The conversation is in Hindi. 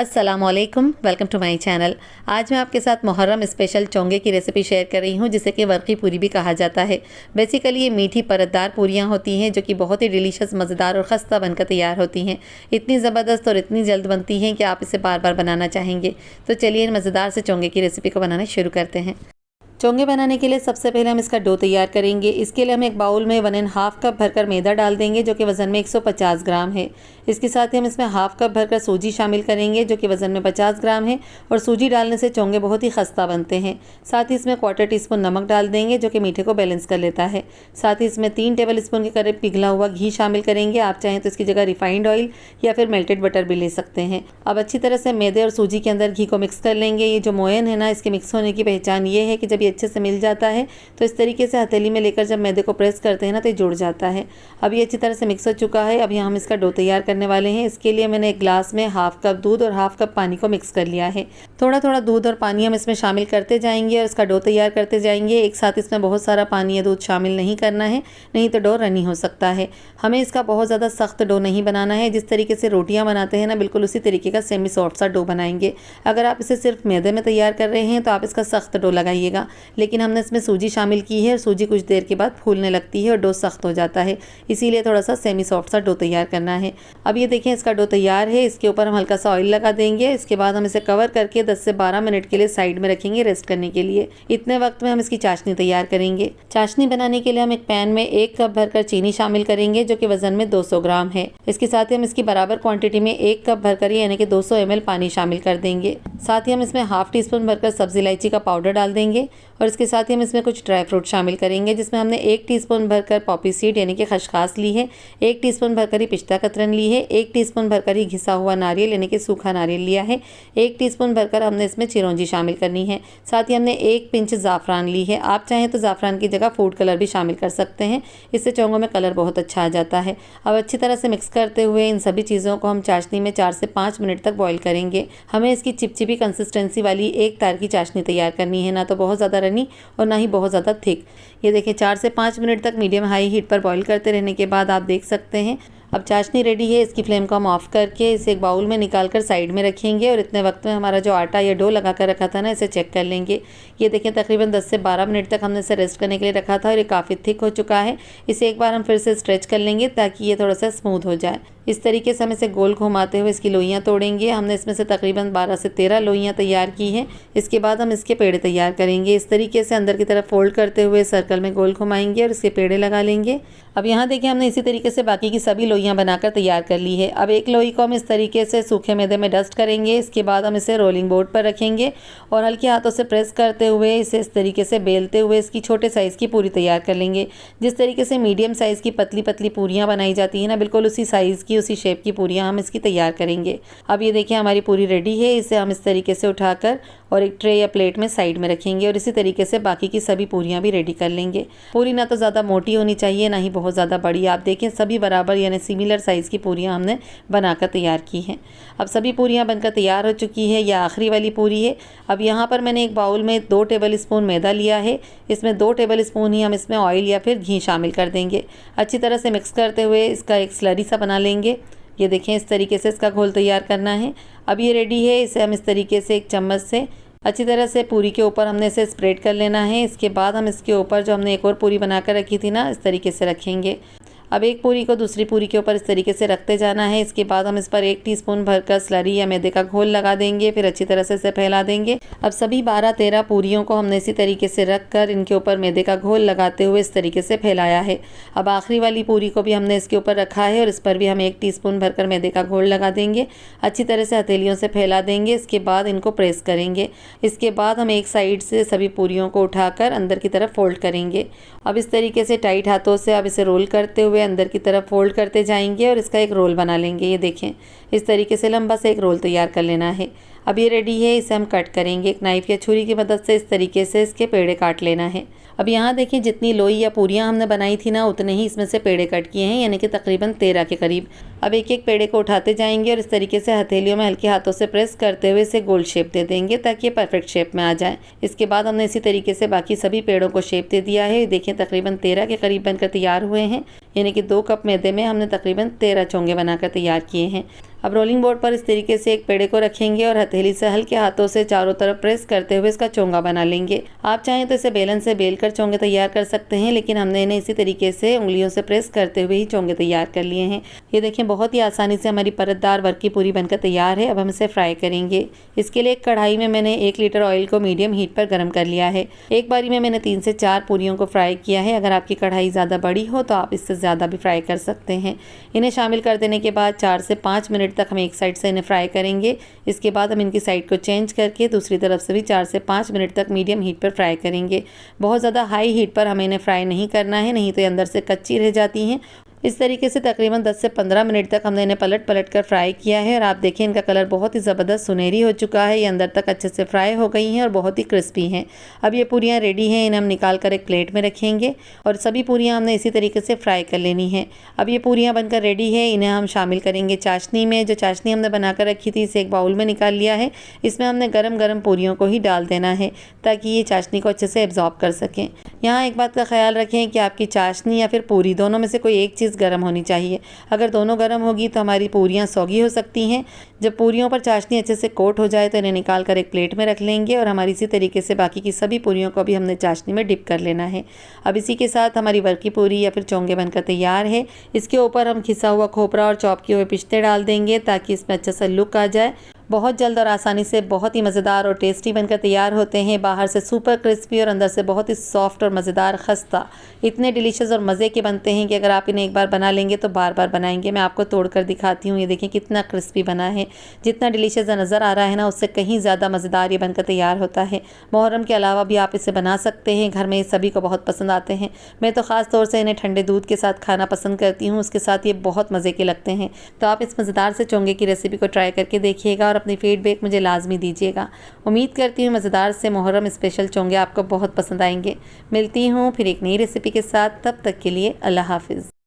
अस्सलामुअलैकुम, वेलकम टू माय चैनल। आज मैं आपके साथ मुहर्रम स्पेशल चोंगे की रेसिपी शेयर कर रही हूँ, जिसे कि वर्की पूरी भी कहा जाता है। बेसिकली ये मीठी परतदार पूरियाँ होती हैं जो कि बहुत ही डिलीशियस, मज़ेदार और ख़स्ता बनकर तैयार होती हैं। इतनी ज़बरदस्त और इतनी जल्द बनती हैं कि आप इसे बार बार बनाना चाहेंगे। तो चलिए इन मज़ेदार से चोंगे की रेसिपी को बनाना शुरू करते हैं। चोंगे बनाने के लिए सबसे पहले हम इसका डो तैयार करेंगे। इसके लिए हम एक बाउल में 1.5 कप भरकर मैदा डाल देंगे, जो कि वज़न में 150 ग्राम है। इसके साथ ही हम इसमें हाफ कप भरकर सूजी शामिल करेंगे, जो कि वज़न में 50 ग्राम है। और सूजी डालने से चोंगे बहुत ही खस्ता बनते हैं। साथ ही इसमें 1/4 टीस्पून नमक डाल देंगे, जो कि मीठे को बैलेंस कर लेता है। साथ ही इसमें 3 टेबल स्पून के करीब पिघला हुआ घी शामिल करेंगे। आप चाहें तो इसकी जगह रिफाइंड ऑयल या फिर मेल्टेड बटर भी ले सकते हैं। अब अच्छी तरह से मैदे और सूजी के अंदर घी को मिक्स कर लेंगे। ये जो मोयन है ना, इसके मिक्स होने की पहचान ये है कि जब ये अच्छे से मिल जाता है तो इस तरीके से हथेली में लेकर जब मैदे को प्रेस करते हैं ना, तो ये जुड़ जाता है। अब ये अच्छी तरह से मिक्स हो चुका है। अब यहाँ हम इसका डो तैयार करने वाले हैं। इसके लिए मैंने एक ग्लास में हाफ कप दूध और हाफ कप पानी को मिक्स कर लिया है। थोड़ा थोड़ा दूध और पानी हम इसमें शामिल करते जाएंगे और इसका डो तैयार करते जाएंगे। एक साथ इसमें बहुत सारा पानी या दूध शामिल नहीं करना है, नहीं तो डो रनी हो सकता है। हमें इसका बहुत ज़्यादा सख्त डो नहीं बनाना है। जिस तरीके से रोटियाँ बनाते हैं ना, बिल्कुल उसी तरीके का सेमी सॉफ्ट सा डो बनाएंगे। अगर आप इसे सिर्फ मैदे में तैयार कर रहे हैं तो आप इसका सख्त डो लगाइएगा, लेकिन हमने इसमें सूजी शामिल की है और सूजी कुछ देर के बाद फूलने लगती है और डो सख्त हो जाता है। इसीलिए थोड़ा सा सेमी सॉफ्ट सा डो तैयार करना है। अब ये देखें, इसका डो तैयार है। इसके ऊपर हम हल्का सा ऑयल लगा देंगे। इसके बाद हम इसे कवर करके 10 से 12 मिनट के लिए साइड में रखेंगे रेस्ट करने के लिए। इतने वक्त में हम इसकी चाशनी तैयार करेंगे। चाशनी बनाने के लिए हम एक पैन में 1 कप भरकर चीनी शामिल करेंगे, जो कि वजन में 200 ग्राम है। इसके साथ ही हम इसकी बराबर क्वांटिटी में 1 कप भरकर यानी कि 200 ml पानी शामिल कर देंगे। साथ ही हम इसमें हाफ टी स्पून भरकर सब्जी इलायची का पाउडर डाल देंगे और इसके साथ ही हम इसमें कुछ ड्राई फ्रूट शामिल करेंगे, जिसमें हमने 1 टीस्पून भरकर पॉपी सीड यानी कि खसखस ली है, 1 टीस्पून भरकर ही पिस्ता कतरन ली है, 1 टीस्पून भरकर ही घिसा हुआ नारियल यानी कि सूखा नारियल लिया है, 1 टीस्पून भरकर हमने इसमें चिरौंजी शामिल करनी है। साथ ही हमने 1 पिंच ज़ाफ़रान ली है। आप चाहें तो ज़ाफ़रान की जगह फूड कलर भी शामिल कर सकते हैं, इससे चोंगों में कलर बहुत अच्छा आ जाता है। अब अच्छी तरह से मिक्स करते हुए इन सभी चीज़ों को हम चाशनी में 4 से 5 मिनट तक बॉईल करेंगे। हमें इसकी चिपचिपी कंसिस्टेंसी वाली एक तार की चाशनी तैयार करनी है, ना तो बहुत ज़्यादा रनी और ना ही बहुत ज़्यादा थिक। ये देखिए 4 से 5 मिनट तक मीडियम हाई हीट पर बॉईल करते रहने के बाद आप देख सकते हैं अब चाशनी रेडी है। इसकी फ्लेम को हम ऑफ करके इसे एक बाउल में निकाल कर साइड में रखेंगे और इतने वक्त में हमारा जो आटा या डो लगा कर रखा था ना, इसे चेक कर लेंगे। ये देखें तकरीबन 10 से 12 मिनट तक हमने इसे रेस्ट करने के लिए रखा था और ये काफ़ी थिक हो चुका है। इसे एक बार हम फिर से स्ट्रेच कर लेंगे ताकि ये थोड़ा सा स्मूथ हो जाए। इस तरीके से हम इसे गोल घुमाते हुए इसकी लोइयाँ तोड़ेंगे। हमने इसमें से तकरीबन 12 से 13 लोइयाँ तैयार की हैं। इसके बाद हम इसके पेड़े तैयार करेंगे। इस तरीके से अंदर की तरफ फोल्ड करते हुए सर्कल में गोल घुमाएंगे और इसके पेड़े लगा लेंगे। अब यहाँ देखिए, हमने इसी तरीके से बाकी की सभी लोइयाँ बनाकर तैयार कर ली है। अब एक लोई को हम इस तरीके से सूखे मैदे में डस्ट करेंगे। इसके बाद हम इसे रोलिंग बोर्ड पर रखेंगे और हल्के हाथों से प्रेस करते हुए इसे इस तरीके से बेलते हुए इसकी छोटे साइज़ की पूरी तैयार कर लेंगे। जिस तरीके से मीडियम साइज़ की पतली पतली पूरियाँ बनाई जाती हैं ना, बिल्कुल उसी साइज़ की, उसी शेप की पूरियाँ हम इसकी तैयार करेंगे। अब ये देखिए हमारी पूरी रेडी है। इसे हम इस तरीके से उठाकर और एक ट्रे या प्लेट में साइड में रखेंगे और इसी तरीके से बाकी की सभी पूरियाँ भी रेडी कर लेंगे। पूरी ना तो ज़्यादा मोटी होनी चाहिए, ना ही बहुत ज़्यादा बड़ी। आप देखें सभी बराबर यानी सिमिलर साइज़ की पूरियाँ हमने बनाकर तैयार की हैं। अब सभी पूरियाँ बनकर तैयार हो चुकी है। यह आखिरी वाली पूरी है। अब यहाँ पर मैंने एक बाउल में 2 टेबल स्पून मैदा लिया है। इसमें 2 टेबल स्पून ही हम इसमें ऑयल या फिर घी शामिल कर देंगे। अच्छी तरह से मिक्स करते हुए इसका एक स्लरी सा बना लेंगे। ये देखें इस तरीके से इसका घोल तैयार करना है। अब ये रेडी है। इसे हम इस तरीके से एक चम्मच से अच्छी तरह से पूरी के ऊपर हमने इसे स्प्रेड कर लेना है। इसके बाद हम इसके ऊपर जो हमने एक और पूरी बनाकर रखी थी ना, इस तरीके से रखेंगे। अब एक पूरी को दूसरी पूरी के ऊपर इस तरीके से रखते जाना है। इसके बाद हम इस पर 1 टीस्पून भरकर स्लरी या मैदे का घोल लगा देंगे, फिर अच्छी तरह से इसे फैला देंगे। अब सभी 12-13 पूरियों को हमने इसी तरीके से रखकर इनके ऊपर मैदे का घोल लगाते हुए इस तरीके से फैलाया है। अब आखिरी वाली पूरी को भी हमने इसके ऊपर रखा है और इस पर भी हम 1 टीस्पून भरकर मैदे का घोल लगा देंगे। अच्छी तरह से हथेलियों से फैला देंगे। इसके बाद इनको प्रेस करेंगे। इसके बाद हम एक साइड से सभी पूरियों को उठाकर अंदर की तरफ फोल्ड करेंगे। अब इस तरीके से टाइट हाथों से अब इसे रोल करते हुए अंदर की तरफ फोल्ड करते जाएंगे और इसका एक रोल बना लेंगे। ये देखें इस तरीके से लंबा सा एक रोल तैयार कर लेना है। अब ये रेडी है। इसे हम कट करेंगे। एक नाइफ या छुरी की मदद से इस तरीके से इसके पेड़े काट लेना है। अब यहाँ देखिए जितनी लोई या पूरियाँ हमने बनाई थी ना, उतने ही इसमें से पेड़े कट किए हैं, यानी कि तकरीबन 13 के करीब। अब एक एक पेड़े को उठाते जाएंगे और इस तरीके से हथेलियों में हल्के हाथों से प्रेस करते हुए इसे गोल शेप दे देंगे ताकि ये परफेक्ट शेप में आ जाए। इसके बाद हमने इसी तरीके से बाकी सभी पेड़ों को शेप दे दिया है। देखिए तकरीबन 13 के करीब बनकर तैयार हुए हैं, यानी कि 2 कप मैदे में हमने तकरीबन 13 चोंगे बनाकर तैयार किए हैं। अब रोलिंग बोर्ड पर इस तरीके से एक पेड़े को रखेंगे और हथेली से हल्के हाथों से चारों तरफ प्रेस करते हुए इसका चोंगा बना लेंगे। आप चाहें तो इसे बेलन से बेलकर चोंगे तैयार कर सकते हैं, लेकिन हमने इन्हें इसी तरीके से उंगलियों से प्रेस करते हुए ही चोंगे तैयार कर लिए हैं। ये देखें, बहुत ही आसानी से हमारी परतदार वर्की पूरी बनकर तैयार है। अब हम इसे फ्राई करेंगे। इसके लिए एक कढ़ाई में मैंने 1 लीटर ऑयल को मीडियम हीट पर गर्म कर लिया है। एक बारी में मैंने 3 से 4 पूरियों को फ्राई किया है। अगर आपकी कढ़ाई ज़्यादा बड़ी हो तो आप इससे ज़्यादा भी फ्राई कर सकते हैं। इन्हें शामिल कर देने के बाद 4 से 5 मिनट तक हम एक साइड से इन्हें फ्राई करेंगे। इसके बाद हम इनकी साइड को चेंज करके दूसरी तरफ से भी 4 से 5 मिनट तक मीडियम हीट पर फ्राई करेंगे। बहुत ज़्यादा हाई हीट पर हमें इन्हें फ्राई नहीं करना है, नहीं तो ये अंदर से कच्ची रह जाती हैं। इस तरीके से तकरीबन 10 से 15 मिनट तक हमने इन्हें पलट पलट कर फ्राई किया है और आप देखें इनका कलर बहुत ही ज़बरदस्त सुनहरी हो चुका है। ये अंदर तक अच्छे से फ्राई हो गई हैं और बहुत ही क्रिस्पी हैं। अब ये पूरियाँ रेडी हैं। इन्हें हम निकाल कर एक प्लेट में रखेंगे और सभी पूरियाँ हमने इसी तरीके से फ्राई कर लेनी है। अब ये पूरियाँ बनकर रेडी है। इन्हें हम शामिल करेंगे चाशनी में। जो चाशनी हमने बनाकर रखी थी इसे एक बाउल में निकाल लिया है। इसमें हमने गरम गरम पूरियों को ही डाल देना है ताकि ये चाशनी को अच्छे से एब्जॉर्ब कर सकें। यहाँ एक बात का ख्याल रखें कि आपकी चाशनी या फिर पूरी दोनों में से कोई एक चीज़ गर्म होनी चाहिए। अगर दोनों गर्म होगी तो हमारी पूरियाँ सौगी हो सकती हैं। जब पूरियों पर चाशनी अच्छे से कोट हो जाए तो इन्हें निकाल कर एक प्लेट में रख लेंगे और हमारी इसी तरीके से बाकी की सभी पूरियों को भी हमने चाशनी में डिप कर लेना है। अब इसी के साथ हमारी वर्की पूरी या फिर चोंगे बनकर तैयार है। इसके ऊपर हम खिसा हुआ खोपरा और चॉप किए हुए पिस्ते डाल देंगे ताकि इसमें अच्छा सा लुक आ जाए। बहुत जल्द और आसानी से बहुत ही मज़ेदार और टेस्टी बनकर तैयार होते हैं। बाहर से सुपर क्रिस्पी और अंदर से बहुत ही सॉफ्ट और मज़ेदार खस्ता। इतने डिलीशियस और मज़े के बनते हैं कि अगर आप इन्हें एक बार बना लेंगे तो बार बार बनाएंगे। मैं आपको तोड़कर दिखाती हूँ। ये देखें कितना क्रिस्पी बना है। जितना डिलीशियस नज़र आ रहा है ना, उससे कहीं ज़्यादा मज़ेदार ये बनकर तैयार होता है। मुहर्रम के अलावा भी आप इसे बना सकते हैं। घर में सभी को बहुत पसंद आते हैं। मैं तो ख़ास तौर से इन्हें ठंडे दूध के साथ खाना पसंद करती हूँ। उसके साथ ये बहुत मज़े के लगते हैं। तो आप इस मज़ेदार से चोंगे की रेसिपी को ट्राई करके देखिएगा और अपनी फीडबैक मुझे लाजमी दीजिएगा। उम्मीद करती हूँ मज़ेदार से मुहर्रम स्पेशल चोंगे आपको बहुत पसंद आएंगे। मिलती हूँ फिर एक नई रेसिपी के साथ। तब तक के लिए अल्लाह हाफिज़।